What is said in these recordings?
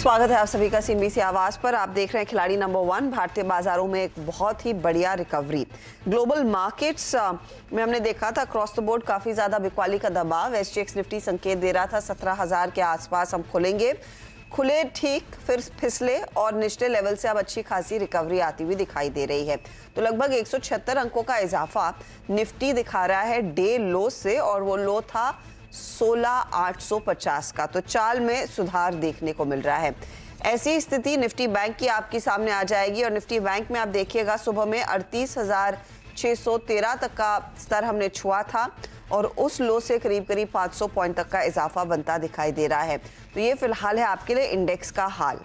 स्वागत है आप सभी का सीएनबीसी आवाज पर। आप देख रहे हैं खिलाड़ी नंबर 1। भारतीय बाजारों में एक बहुत ही बढ़िया रिकवरी। ग्लोबल मार्केट्स में हमने देखा था क्रॉस द बोर्ड काफी ज्यादा बिकवाली का दबाव। एसजीएक्स निफ्टी संकेत दे रहा था 17,000 के आसपास हम खुलेंगे, खुले ठीक, फिर फिसले और निचले लेवल से अब अच्छी खासी रिकवरी आती हुई दिखाई दे रही है। तो लगभग 176 अंकों का इजाफा निफ्टी दिखा रहा है डे लो से, और वो लो था 16,850 का। तो चाल में सुधार देखने को मिल रहा है। ऐसी स्थिति निफ्टी बैंक की आपके सामने आ जाएगी, और निफ्टी बैंक में आप देखिएगा सुबह में 38,613 तक का स्तर हमने छुआ था, और उस लो से करीब करीब 500 पॉइंट तक का इजाफा बनता दिखाई दे रहा है। तो ये फिलहाल है आपके लिए इंडेक्स का हाल।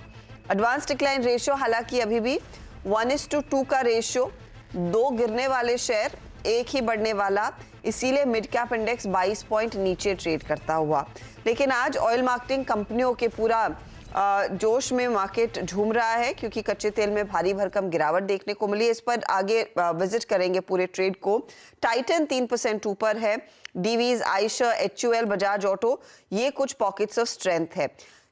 एडवांस डिक्लाइन रेशियो हालांकि अभी भी 1:2 का रेशियो, 2 गिरने वाले शेयर, 1 ही बढ़ने वाला, इसीलिए मिड कैप इंडेक्स 22 पॉइंट नीचे ट्रेड करता हुआ। लेकिन आज ऑयल मार्केटिंग कंपनियों के पूरा जोश में मार्केट झूम रहा है, क्योंकि कच्चे तेल में भारी भरकम गिरावट देखने को मिली। इस पर आगे विजिट करेंगे पूरे ट्रेड को। टाइटन 3% ऊपर है, डीवीज, आयशर, एचयूएल, बजाज ऑटो, ये कुछ पॉकेट्स ऑफ स्ट्रेंथ है।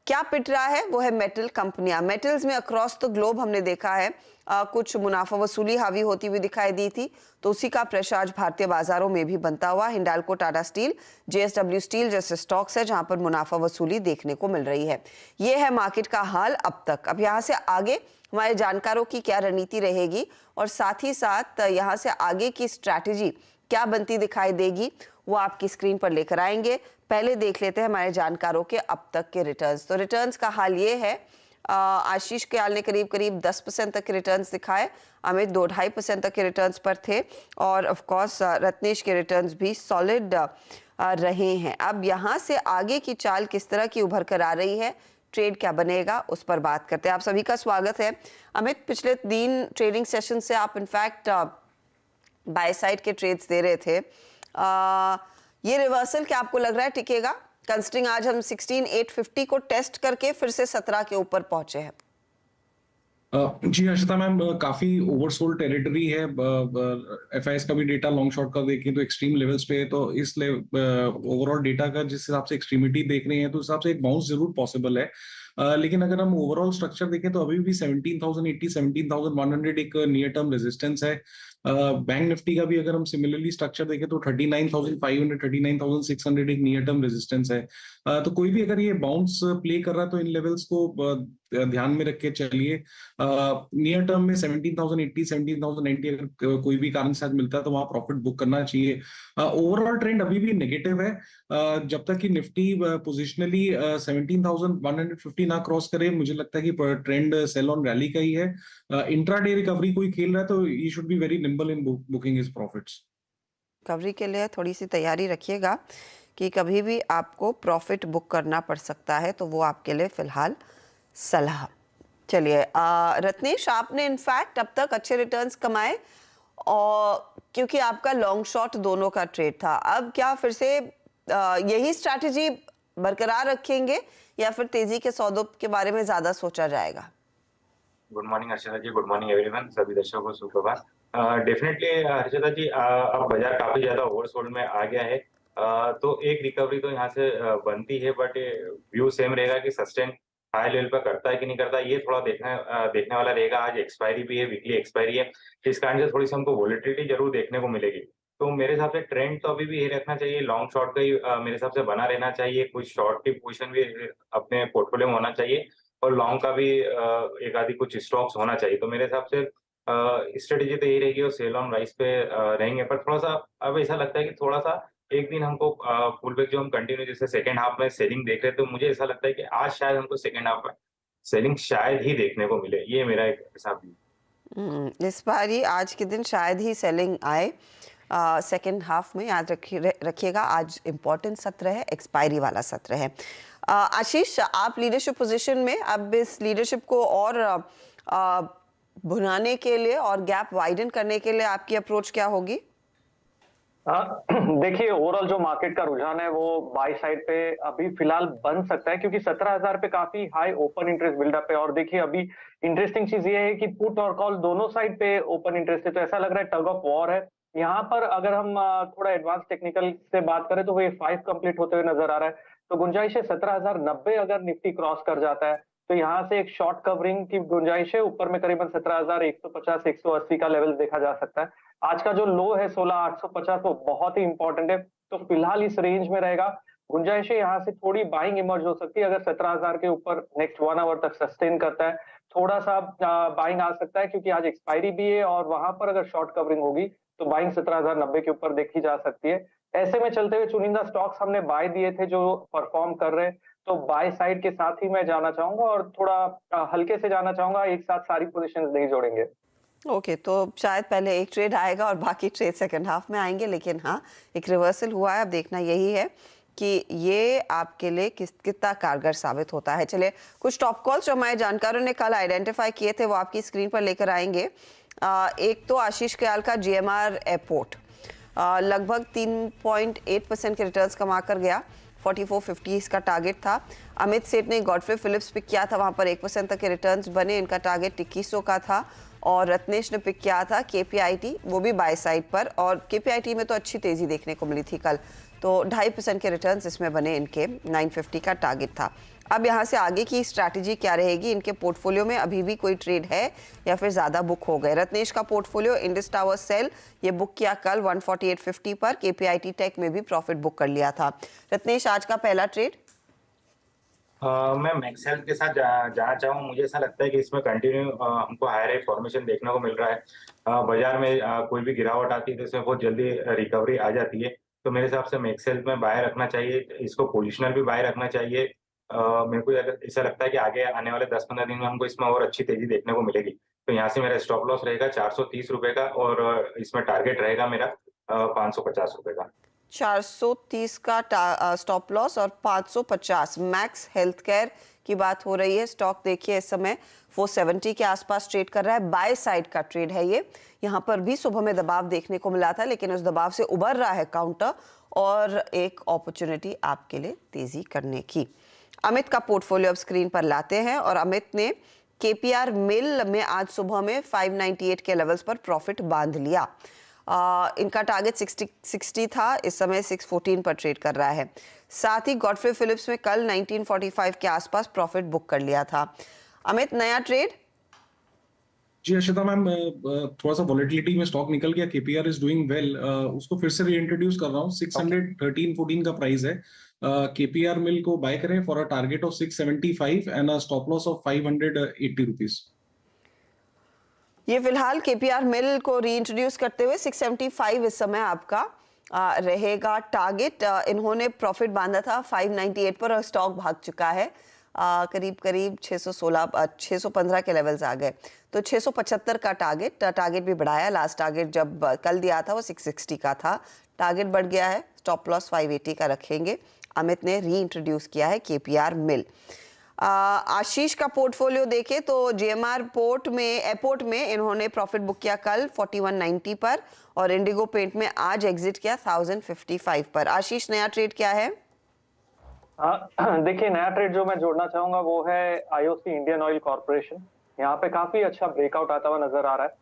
क्या पिट रहा है वो है मेटल कंपनियां। मेटल्स में अक्रॉस द ग्लोब हमने देखा है कुछ मुनाफा वसूली हावी होती हुई दिखाई दी थी, तो उसी का प्रेशर आज भारतीय बाजारों में भी बनता हुआ। Hindalco, Tata steel, JSW steel जैसे स्टॉक्स है जहां पर मुनाफा वसूली देखने को मिल रही है। ये है मार्केट का हाल अब तक। अब यहाँ से आगे हमारे जानकारों की क्या रणनीति रहेगी, और साथ ही साथ यहाँ से आगे की स्ट्रैटेजी क्या बनती दिखाई देगी, वो आपकी स्क्रीन पर लेकर आएंगे। पहले देख लेते हैं हमारे जानकारों के अब तक के रिटर्न्स। तो रिटर्न्स का हाल ये है, आशीष कयाल ने करीब करीब 10% तक के रिटर्न्स दिखाए, अमित 2-2.5% तक के रिटर्न्स पर थे, और ऑफ कोर्स रत्नेश के रिटर्न्स भी सॉलिड रहे हैं। अब यहाँ से आगे की चाल किस तरह की उभर कर आ रही है, ट्रेड क्या बनेगा, उस पर बात करते हैं। आप सभी का स्वागत है। अमित, पिछले 3 ट्रेडिंग सेशन से आप इनफैक्ट बाय साइड के ट्रेड्स दे रहे थे। ये रिवर्सल क्या आपको लग रहा है टिकेगा, कंसिडरिंग आज हम 16,850 को टेस्ट करके फिर से 17 के ऊपर पहुंचे हैं? जी हर्षिता मैम, काफी ओवरसोल्ड टेरिटरी है। एफआईएस का भी डेटा लॉन्ग शॉर्ट का देखें तो एक्सट्रीम लेवल्स पे है, तो इस ओवरऑल डेटा का जिस हिसाब से एक्सट्रीमिटी देख रहे हैं तो उस हिसाब से एक बाउंस जरूर पॉसिबल है। लेकिन अगर हम ओवरऑल स्ट्रक्चर देखें तो अभी भी 17,080 17,100 एक नियर टर्म रेजिस्टेंस है। बैंक निफ्टी का भी अगर हम सिमिलरली स्ट्रक्चर देखें तो 39,500 39,600 एक नियर टर्म रेजिस्टेंस है। तो कोई भी अगर ये बाउंस प्ले कर रहा है तो इन लेवल्स को ध्यान में रख के चलिए। नियर टर्म में 17,080 17,090 अगर कोई भी कारण से आज मिलता है तो वहां प्रॉफिट बुक करना चाहिए। ओवरऑल ट्रेंड अभी भी नेगेटिव है। जब तक कि निफ्टी पोजिशनली 17,150 ना क्रॉस करे, मुझे लगता है कि ट्रेंड सेल ऑन रैली का ही है। इंट्राडे रिकवरी कोई खेल रहा है तो you should be very nimble in booking his profits. Recovery के लिए थोड़ी सी तैयारी रखिएगा कि कभी भी आपको प्रॉफिट बुक करना पड़ सकता है, तो वो आपके लिए फिलहाल सलाह। चलिए रत्नेश, आपने इनफैक्ट अब तक अच्छे रिटर्न्स कमाए, और क्योंकि आपका लॉन्ग शॉर्ट दोनों का ट्रेड था। अब क्या फिर से यही स्ट्रैटेजी बरकरार रखेंगे, या फिर तेजी के सौदों के बारे में ज्यादा सोचा जाएगा? गुड मॉर्निंग हर्षिता जी, गुड मॉर्निंग एवरीवन, सभी दर्शकों को सुप्रभात। डेफिनेटली हर्षिता जी, अब बाजार काफी ज्यादा ओवरसोल्ड में आ गया है। तो एक रिकवरी तो यहाँ से बनती है, बट व्यू सेम रहेगा कि सस्टेन हाई लेवल पर करता है कि नहीं करता है, ये थोड़ा देखने वाला रहेगा। आज एक्सपायरी भी है, वीकली एक्सपायरी है, इस कारण से थोड़ी सी हमको वॉलेटिलिटी जरूर देखने को मिलेगी। तो मेरे हिसाब से ट्रेंड तो अभी भी ये रखना चाहिए, लॉन्ग शॉर्ट का ही मेरे हिसाब से बना रहना चाहिए। कुछ शॉर्ट की पोजीशन भी अपने पोर्टफोलियो में होना चाहिए, और लॉन्ग का भी एक आधी कुछ स्टॉक्स होना चाहिए। तो मेरे हिसाब से स्ट्रेटेजी तो यही रहेगी, और सेल ऑन राइस पे रहेंगे। पर थोड़ा सा अब ऐसा लगता है कि थोड़ा सा एक दिन हमको पुल बैक जो हम कंटिन्यू जैसे सेकंड हाफ में सेलिंग देख रहे हैं, तो मुझे ऐसा लगता है कि आज शायद हमको सेकंड हाफ में सेलिंग शायद ही देखने को मिले। ये मेरा एक हिसाब है। इस बार ही आज के दिन शायद ही सेलिंग आए सेकेंड हाफ में। याद रखिएगा आज इम्पोर्टेंट सत्र है, एक्सपायरी वाला सत्र है। आशीष, आप लीडरशिप पोजीशन में, अब इस लीडरशिप को और भुनाने के लिए और गैप वाइडन करने के लिए आपकी अप्रोच क्या होगी? देखिए, ओवरऑल जो मार्केट का रुझान है वो बाय साइड पे अभी फिलहाल बन सकता है, क्योंकि 17,000 पे काफी हाई ओपन इंटरेस्ट बिल्डअप है। और देखिए, अभी इंटरेस्टिंग चीज ये है कि पुट और कॉल दोनों साइड पे ओपन इंटरेस्ट है, तो ऐसा लग रहा है टग ऑफ वॉर है यहाँ पर। अगर हम थोड़ा एडवांस टेक्निकल से बात करें तो वो 5 कंप्लीट होते हुए नजर आ रहा है। तो गुंजाइश है 17,090 अगर निफ्टी क्रॉस कर जाता है तो यहाँ से एक शॉर्ट कवरिंग की गुंजाइश है। ऊपर में करीबन 17,150 180 का लेवल देखा जा सकता है। आज का जो लो है 16,850 वो बहुत ही इंपॉर्टेंट है, तो फिलहाल इस रेंज में रहेगा। गुंजाइशें यहाँ से थोड़ी बाइंग इमर्ज हो सकती है अगर 17,000 के ऊपर नेक्स्ट 1 आवर तक सस्टेन करता है, थोड़ा सा बाइंग आ सकता है, क्योंकि आज एक्सपायरी भी है और वहां पर अगर शॉर्ट कवरिंग होगी तो बाइंग 17,090 के ऊपर देखी जा सकती है। ऐसे में चलते हुए चुनिंदा स्टॉक्स हमने बाय दिए थे जो परफॉर्म कर रहे हैं, तो बाय साइड के साथ ही मैं जाना चाहूंगा और थोड़ा हल्के से जाना चाहूंगा, एक साथ सारी पोजीशंस नहीं जोड़ेंगे। ओके, तो शायद पहले एक ट्रेड आएगा और बाकी ट्रेड सेकंड हाफ में आएंगे, लेकिन हाँ, एक रिवर्सल हुआ है। अब देखना यही है कि ये आपके लिए कितना कारगर साबित होता है। चलिए, कुछ टॉप कॉल्स जो हमारे जानकारों ने कल आइडेंटिफाई किए थे वो आपकी स्क्रीन पर लेकर आएंगे। एक तो आशीष कयाल का जीएमआर एयरपोर्ट लगभग 3.8% के रिटर्न्स कमा कर गया। 4450 इसका टारगेट था। अमित सेठ ने गॉडफ्रे फिलिप्स पिक किया था, वहां पर 1% तक के रिटर्न्स बने। इनका टारगेट 2100 का था। और रत्नेश ने पिक किया था केपीआईटी, वो भी बाय साइड पर, और केपीआईटी में तो अच्छी तेजी देखने को मिली थी कल, तो 2.5% के रिटर्न्स इसमें बने। इनके 950 का टारगेट था। अब यहाँ से आगे की स्ट्रैटेजी क्या रहेगी? इनके पोर्टफोलियो में अभी भी कोई ट्रेड है या फिर ज्यादा बुक हो गए? रत्नेश का पोर्टफोलियो इंडस टावर सेल ये बुक किया कल 148.50 पर। केपीआईटी टेक में भी प्रॉफिट बुक कर लिया था। रत्नेश, आज का पहला ट्रेड? मैं मैक्सेल के साथ जाना चाहूँ। मुझे ऐसा लगता है कि इसमें कंटिन्यू हमको हायर फॉर्मेशन देखने को मिल रहा है। बाजार में कोई भी गिरावट आती है तो इसमें बहुत जल्दी रिकवरी आ जाती है। तो मेरे हिसाब से मैक्सेल में बाय रखना चाहिए, इसको पोजिशनल भी बाय रखना चाहिए। मेरे को ऐसा लगता है कि आगे आने वाले 10-15 दिन में हमको इसमें और अच्छी तेजी देखने को मिलेगी। तो यहाँ से मेरा स्टॉप लॉस रहेगा 430 रुपए का, और इसमें टारगेट रहेगा मेरा 550 रुपए का। 430 का स्टॉप लॉस और 550। मैक्स हेल्थ केयर की बात हो रही है। स्टॉक देखिए इस समय 470 के आसपास ट्रेड कर रहा है। बाय साइड का ट्रेड है ये। यहाँ पर भी सुबह में दबाव देखने को मिला था, लेकिन उस दबाव से उबर रहा है काउंटर और एक अपॉर्चुनिटी आपके लिए तेजी करने की। अमित का पोर्टफोलियो अब स्क्रीन पर लाते हैं, और अमित ने केपीआर मिल में आज सुबह में 598 के लेवल्स पर प्रॉफिट बांध लिया। इनका टारगेट 60 था, इस समय 614 पर ट्रेड कर रहा है। साथ ही गॉडफ्रे फिलिप्स में कल 1945 के आसपास प्रॉफिट बुक कर लिया था। अमित, नया ट्रेड? जी अर्षिता मैम, थोड़ा सा वॉलेटिलिटी में स्टॉक निकल गया। केपीआर इज डूइंग वेल, उसको फिर से रीइंट्रोड्यूस कर रहा हूँ। 613-14 का प्राइस है। केपीआर मिल को बाय करें for a target of 675 and a stop loss of 580 rupees. ये फिलहाल केपीआर मिल को रीइंट्रोड्यूस करते हुए 675 इस समय आपका रहेगा टारगेट। इन्होंने प्रॉफिट बांधा था 598 पर और स्टॉक भाग चुका है करीब करीब 615 के लेवल्स आ गए। तो 675 का टारगेट भी बढ़ाया। लास्ट टारगेट जब कल दिया था वो 660 का था, टारगेट बढ़ गया है। स्टॉप लॉस 580 का रखेंगे। अमित ने रीइंट्रोड्यूस किया है केपीआर मिल। आशीष का पोर्टफोलियो देखें तो जीएमआर एयरपोर्ट में इन्होंने प्रॉफिट बुक किया कल 4190 पर, और इंडिगो पेंट में आज एग्जिट किया 1055 पर। आशीष, नया ट्रेड क्या है? देखिए, नया ट्रेड जो मैं जोड़ना चाहूंगा वो है आईओसी इंडियन ऑयल कॉर्पोरेशन। यहाँ पे काफी अच्छा ब्रेकआउट आता हुआ नजर आ रहा है।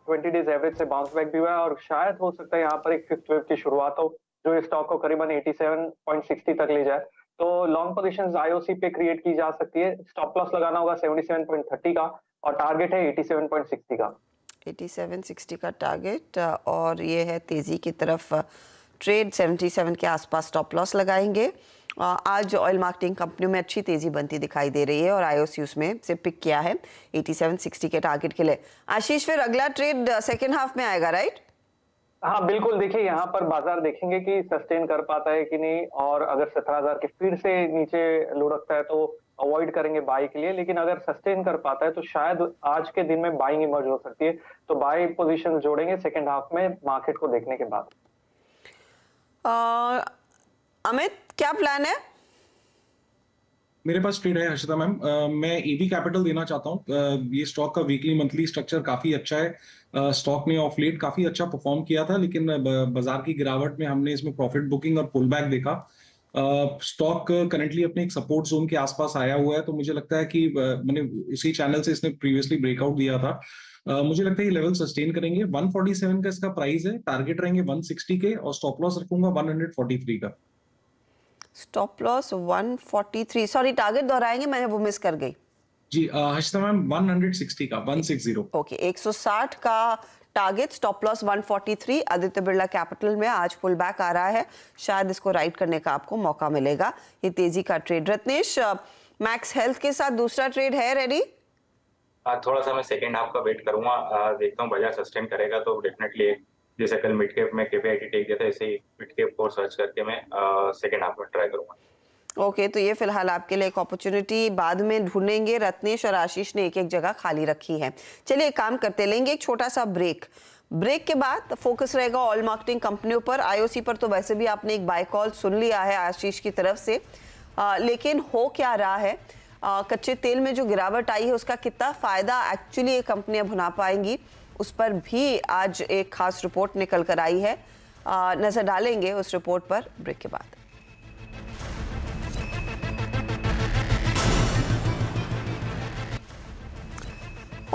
20 डेज एवरेज से बाउंस बैक भी हुआ है, और शायद हो सकता है यहाँ पर एक फिफ्थ वेव की शुरुआत हो जो इस स्टॉक को करीबन 87.60 तक ले जाए। तो लॉन्ग पोजीशंस आईओसी पे क्रिएट की जा सकती है। स्टॉप लॉस लगाना होगा 77.30 का, और टारगेट है 87.60 का। 8760 का टारगेट, और ये है तेजी की तरफ ट्रेड। 77 के आसपास स्टॉप लॉस लगाएंगे। आज ऑयल मार्केटिंग कंपनियों में अच्छी तेजी बनती दिखाई दे रही है, और आईओसी उसमें से पिक किया है 8760 के टारगेट के लिए। आशीष, फिर अगला ट्रेड सेकेंड हाफ में आएगा, राइट? हाँ बिल्कुल। देखिए, यहाँ पर बाजार देखेंगे कि सस्टेन कर पाता है कि नहीं, और अगर 17,000 के फिर से नीचे लुढ़कता है तो अवॉइड करेंगे बाई के लिए, लेकिन अगर सस्टेन कर पाता है तो शायद आज के दिन में बाइंग इमर्ज हो सकती है। तो बाई पोजीशन जोड़ेंगे सेकेंड हाफ में मार्केट को देखने के बाद। अमित, क्या प्लान है? मेरे पास ट्रेड है हर्षिता मैम। मैं एबी कैपिटल देना चाहता हूँ। ये स्टॉक का वीकली मंथली स्ट्रक्चर काफी अच्छा है। स्टॉक ने ऑफ लेट काफी अच्छा परफॉर्म किया था, लेकिन बाजार की गिरावट में हमने इसमें प्रॉफिट बुकिंग और पुल बैक देखा। स्टॉक करंटली अपने एक सपोर्ट जोन के आसपास आया हुआ है, तो मुझे लगता है कि मैंने इसी चैनल से इसने प्रीवियसली ब्रेकआउट दिया था। मुझे लगता है ये लेवल सस्टेन करेंगे। 147 का इसका प्राइस है, टारगेट रहेंगे 160 के, और स्टॉप लॉस रखूंगा 143 का। स्टॉप लॉस 143, सॉरी टारगेट दोहराएंगे, मैंने वो मिस कर गई। जी हर्षिता मैम 160 का 160। ओके 160 का target, stop loss 143। Aditya Birla capital में आज पुल बैक आ रहा है, शायद इसको राइड करने का आपको मौका मिलेगा। ये तेजी का ट्रेड। रत्नेश, मैक्स हेल्थ के साथ दूसरा ट्रेड है रेडी? थोड़ा सा मैं सेकेंड हाफ का वेट करूंगा, देखता हूँ बाजार सस्टेन करेगा तो डेफिनेटली जैसे कल मिड कैप में केपीआईटी टेक दिया था, ऐसे ही मिड कैप को सर्च करके मैं सेकेंड हाफ में ट्राई करूंगा। ओके तो ये फिलहाल आपके लिए एक अपॉर्चुनिटी बाद में ढूंढेंगे। रत्नेश और आशीष ने एक एक जगह खाली रखी है। चलिए एक काम करते, लेंगे एक छोटा सा ब्रेक। ब्रेक के बाद फोकस रहेगा ऑयल मार्केटिंग कंपनियों पर। आईओसी पर तो वैसे भी आपने एक बाय कॉल सुन लिया है आशीष की तरफ से, लेकिन हो क्या रहा है, कच्चे तेल में जो गिरावट आई है उसका कितना फायदा एक्चुअली ये कंपनियां भुना पाएंगी, उस पर भी आज एक खास रिपोर्ट निकल कर आई है। नजर डालेंगे उस रिपोर्ट पर ब्रेक के बाद।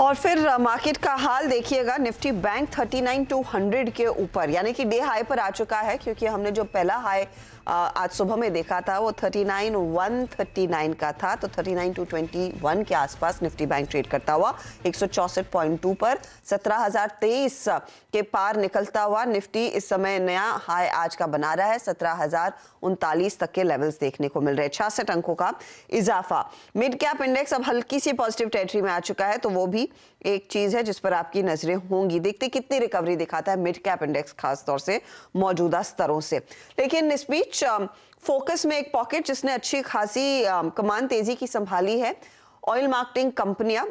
और फिर मार्केट का हाल देखिएगा। निफ्टी बैंक 39,200 के ऊपर यानी कि डे हाई पर आ चुका है, क्योंकि हमने जो पहला हाई आज सुबह में देखा था वो 39,139 का था। तो 39,221 के आसपास निफ्टी बैंक ट्रेड करता हुआ 164.2 पर 17,023 के पार निकलता हुआ निफ्टी इस समय नया हाई आज का बना रहा है। 17,039 तक के लेवल्स देखने को मिल रहे हैं, 66 अंकों का इजाफा। मिड कैप इंडेक्स अब हल्की सी पॉजिटिव टेरिटरी में आ चुका है, तो वो भी एक चीज है जिस पर आपकी नजरें होंगी। देखते कितनी रिकवरी दिखाता है मिड कैप इंडेक्स, खास तौर से मौजूदा स्तरों से। लेकिन इस बीच फोकस में एक पॉकेट जिसने अच्छी खासी कमान तेजी की संभाली है, ऑयल मार्केटिंग कंपनियां।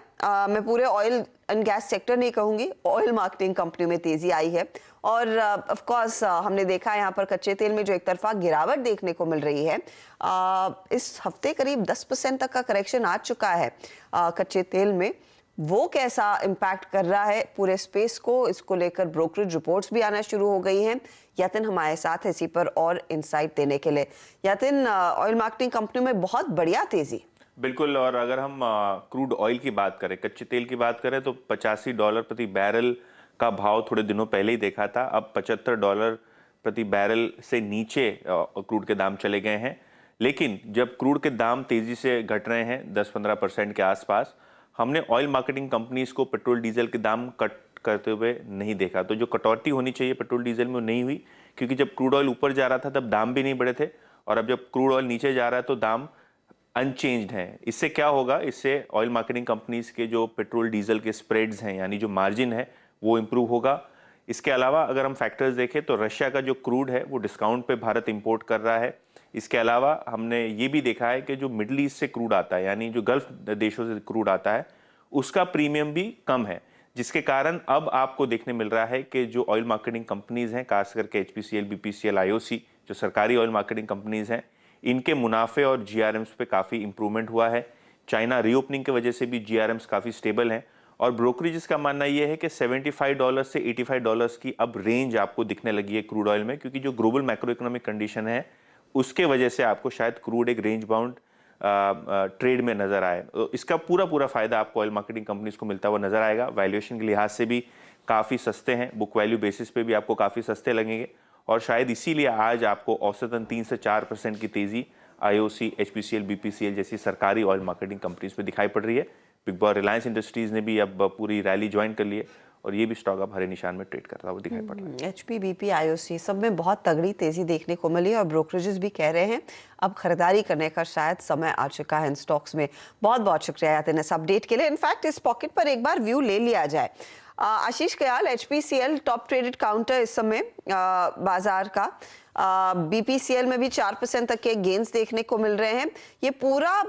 मैं पूरे ऑयल एंड गैस सेक्टर नहीं कहूंगी, ऑयल मार्केटिंग कंपनियों में तेजी आई है। और ऑफ कोर्स हमने देखा यहाँ पर कच्चे तेल में जो एक तरफा गिरावट देखने को मिल रही है, इस हफ्ते करीब 10% तक का करेक्शन आ चुका है कच्चे तेल में। वो कैसा इम्पैक्ट कर रहा है पूरे स्पेस को, इसको लेकर ब्रोकरेज रिपोर्ट्स भी आना शुरू हो गई हैं। यतिन हमारे साथ है इसी पर और इंसाइट देने के लिए। यतिन, ऑयल मार्केटिंग कंपनियों में बहुत बढ़िया तेजी। बिल्कुल, और अगर हम क्रूड ऑयल की बात करें, कच्चे तेल की बात करें, तो $85 प्रति बैरल का भाव थोड़े दिनों पहले ही देखा था। अब $75 प्रति बैरल से नीचे क्रूड के दाम चले गए हैं। लेकिन जब क्रूड के दाम तेजी से घट रहे हैं 10-15% के आसपास, हमने ऑयल मार्केटिंग कंपनीज को पेट्रोल डीजल के दाम कट करते हुए नहीं देखा। तो जो कटौती होनी चाहिए पेट्रोल डीजल में वो नहीं हुई, क्योंकि जब क्रूड ऑयल ऊपर जा रहा था तब दाम भी नहीं बढ़े थे, और अब जब क्रूड ऑयल नीचे जा रहा है तो दाम अनचेंज्ड हैं। इससे क्या होगा, इससे ऑयल मार्केटिंग कंपनीज के जो पेट्रोल डीजल के स्प्रेड्स हैं, यानी जो मार्जिन है, वो इम्प्रूव होगा। इसके अलावा अगर हम फैक्टर्स देखें तो रशिया का जो क्रूड है वो डिस्काउंट पे भारत इंपोर्ट कर रहा है। इसके अलावा हमने ये भी देखा है कि जो मिडल ईस्ट से क्रूड आता है, यानी जो गल्फ देशों से क्रूड आता है, उसका प्रीमियम भी कम है, जिसके कारण अब आपको देखने मिल रहा है कि जो ऑयल मार्केटिंग कंपनीज हैं, खास करके HPCL, BPCL, IOC, जो सरकारी ऑयल मार्केटिंग कंपनीज हैं, इनके मुनाफे और GRMs पे काफ़ी इंप्रूवमेंट हुआ है। चाइना रीओपनिंग की वजह से भी GRMs काफ़ी स्टेबल हैं, और ब्रोकरेजेस का मानना यह है कि $75 से $85 की अब रेंज आपको दिखने लगी है क्रूड ऑयल में, क्योंकि जो ग्लोबल मैक्रो इकोनॉमिक कंडीशन है उसके वजह से आपको शायद क्रूड एक रेंज बाउंड ट्रेड में नजर आए। तो इसका पूरा फायदा आपको ऑयल मार्केटिंग कंपनीज को मिलता हुआ नजर आएगा। वैल्यूएशन के लिहाज से भी काफ़ी सस्ते हैं, बुक वैल्यू बेसिस पे भी आपको काफ़ी सस्ते लगेंगे, और शायद इसीलिए आज आपको औसतन 3 से 4% की तेज़ी IOC, HPCL, BPCL जैसी सरकारी ऑयल मार्केटिंग कंपनीज में दिखाई पड़ रही है। बिग बॉय रिलायंस इंडस्ट्रीज ने भी अब पूरी रैली ज्वाइन कर ली है, और ये भी स्टॉक अब हरे निशान में ट्रेड करता हुआ दिखाई पड़ रहा है। HP, BP, IOC सब में बहुत तगड़ी तेजी देखने को मिली, और ब्रोकरेजेस भी कह रहे हैं अब खरीदारी करने का शायद समय आ चुका है इन स्टॉक्स में। बहुत बहुत शुक्रिया यातिन इस अपडेट के लिए। इनफैक्ट इस पॉकेट पर एक बार व्यू ले लिया जाए। Ashish Kayal, HPCL top traded counter इस समय बाजार का। BPCL में भी 4% तक के गेन्स देखने को मिल रहे हैं। ये पूरा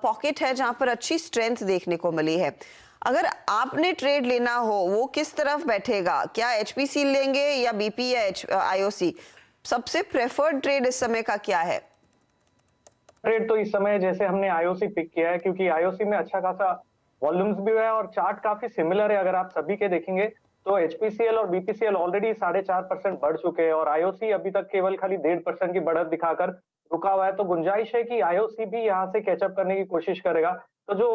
पॉकेट है जहां पर अच्छी स्ट्रेंथ देखने को मिली है। अगर आपने ट्रेड लेना हो, वो किस तरफ बैठेगा? क्या HPCL लेंगे या BP या IOC? सबसे प्रेफर्ड ट्रेड इस समय का क्या है? ट्रेड तो इस समय जैसे हमने IOC पिक किया है, क्योंकि IOC में अच्छा खासा वॉल्यूम्स भी है और चार्ट काफी सिमिलर है। अगर आप सभी के देखेंगे तो HPCL और BPCL ऑलरेडी 4.5% बढ़ चुके हैं, और IOC अभी तक केवल खाली 1.5% की बढ़त दिखाकर रुका हुआ है। तो गुंजाइश है कि IOC भी यहाँ से कैचअप करने की कोशिश करेगा। तो जो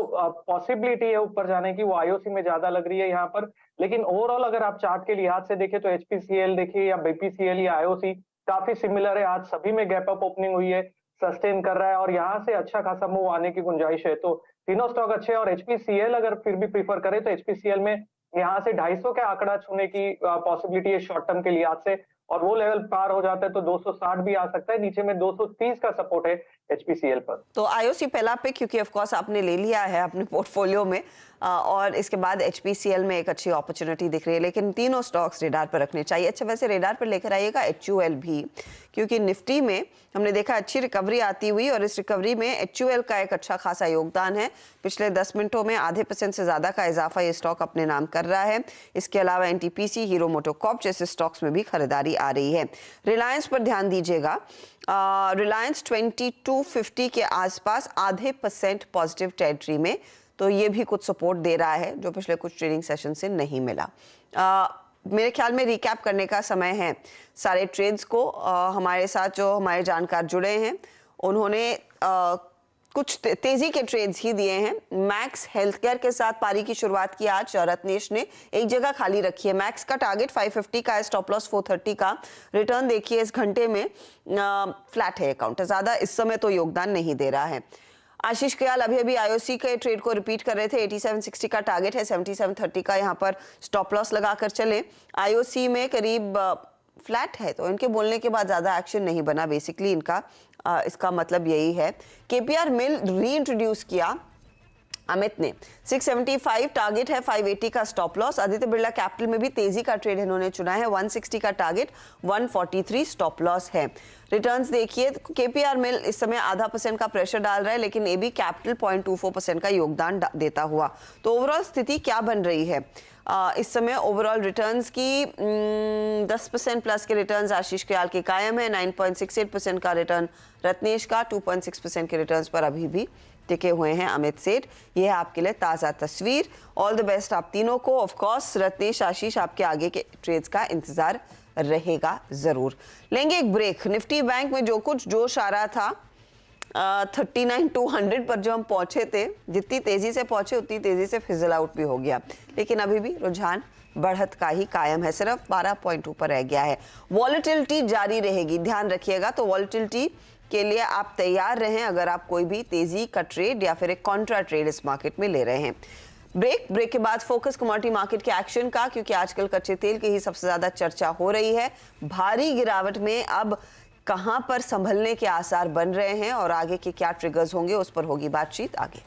पॉसिबिलिटी है ऊपर जाने की, वो IOC में ज्यादा लग रही है यहाँ पर। लेकिन ओवरऑल अगर आप चार्ट के लिहाज से देखें तो HPCL देखिए या BPCL या IOC काफी सिमिलर है। आज सभी में गैप अप ओपनिंग हुई है। सस्टेन कर रहा है और यहाँ से अच्छा खासा मूव आने की गुंजाइश है। तो तीनों स्टॉक अच्छे हैं और एचपीसीएल अगर फिर भी प्रीफर करें तो एचपीसीएल में यहाँ से 250 का आंकड़ा छूने की पॉसिबिलिटी है शॉर्ट टर्म के लिहाज से, और वो लेवल पार हो जाता है तो 260 भी आ सकता है। नीचे में 230 का सपोर्ट है एचपीसीएल पर। तो आईओसी पहला पे क्योंकि ऑफ कोर्स आपने ले लिया है अपने पोर्टफोलियो में, और इसके बाद एचपीसीएल में एक अच्छी अपॉर्चुनिटी दिख रही है, लेकिन तीनों स्टॉक्स रेडार पर रखने चाहिए। अच्छा, वैसे रेडार पर लेकर आइएगा एचयूएल भी, क्योंकि निफ्टी में हमने देखा अच्छी रिकवरी आती हुई, और इस रिकवरी में एचयूएल का एक अच्छा खासा योगदान है। पिछले 10 मिनटों में %0.5 से ज्यादा का इजाफा ये स्टॉक अपने नाम कर रहा है। इसके अलावा एनटीपीसी, हीरो मोटोकॉर्प जैसे स्टॉक्स में भी खरीदारी आ रही है। रिलायंस पर ध्यान दीजिएगा, रिलायंस 2250 के आसपास %0.5% पॉजिटिव टेरिटरी में, तो ये भी कुछ सपोर्ट दे रहा है जो पिछले कुछ ट्रेडिंग सेशन से नहीं मिला। मेरे ख्याल में रिकैप करने का समय है सारे ट्रेड्स को। हमारे साथ जो हमारे जानकार जुड़े हैं उन्होंने कुछ तेजी के ट्रेड्स ही दिए हैं। मैक्स हेल्थकेयर के साथ पारी की शुरुआत की आज रत्नेश ने, एक जगह खाली रखी है। मैक्स का टारगेट 550 का है, स्टॉप लॉस 430 का। रिटर्न देखिए इस घंटे में फ्लैट है अकाउंट, ज्यादा इस समय तो योगदान नहीं दे रहा है। आशीष कयाल अभी आईओसी के ट्रेड को रिपीट कर रहे थे। 8760 का टारगेट है, 7730 का यहाँ पर स्टॉप लॉस लगाकर चले। आईओसी में करीब फ्लैट है, तो इनके बोलने के बाद ज्यादा एक्शन नहीं बना बेसिकली इनका। इसका मतलब यही है। केपीआर मिल री इंट्रोड्यूस किया अमित ने, 675 टारगेट है, 580 का stop loss. Aditya Birla capital में भी तेजी का ट्रेड इन्होंने चुना है, 160 का टारगेट, 143 स्टॉप लॉस है। रिटर्न्स देखिए, केपीआर मिल इस समय %0.5% का प्रेशर डाल रहा है, लेकिन एबी कैपिटल 0.24% का योगदान देता हुआ। तो ओवरऑल स्थिति क्या बन रही है इस समय? ओवरऑल रिटर्न्स की 10% प्लस के रिटर्न्स आशीष कयाल के कायम है, 9.68% का रिटर्न रत्नेश का, 2.6% के रिटर्न्स पर अभी भी टिके हुए हैं अमित सेठ। ये है आपके लिए ताज़ा तस्वीर। ऑल द बेस्ट आप तीनों को। ऑफ कोर्स रत्नेश, आशीष, आपके आगे के ट्रेड्स का इंतजार रहेगा जरूर। लेंगे एक ब्रेक। निफ्टी बैंक में जो कुछ जोश आ रहा था 39,200 पर जो हम पहुंचे थे, जितनी तेजी से पहुंचे उतनी तेजी से फिजल आउट भी हो गया, लेकिन अभी भी रुझान बढ़त का ही कायम है, सिर्फ 12 पॉइंट ऊपर रह गया है। वॉलेटिलिटी जारी रहेगी, ध्यान रखिएगा। तो वॉलेटिलिटी के लिए आप तैयार रहें अगर आप कोई भी तेजी का ट्रेड या फिर एक कॉन्ट्रा ट्रेड इस मार्केट में ले रहे हैं। ब्रेक के बाद फोकस कमोडिटी मार्केट के एक्शन का, क्योंकि आजकल कच्चे तेल की ही सबसे ज्यादा चर्चा हो रही है। भारी गिरावट में अब कहां पर संभलने के आसार बन रहे हैं और आगे के क्या ट्रिगर्स होंगे, उस पर होगी बातचीत आगे।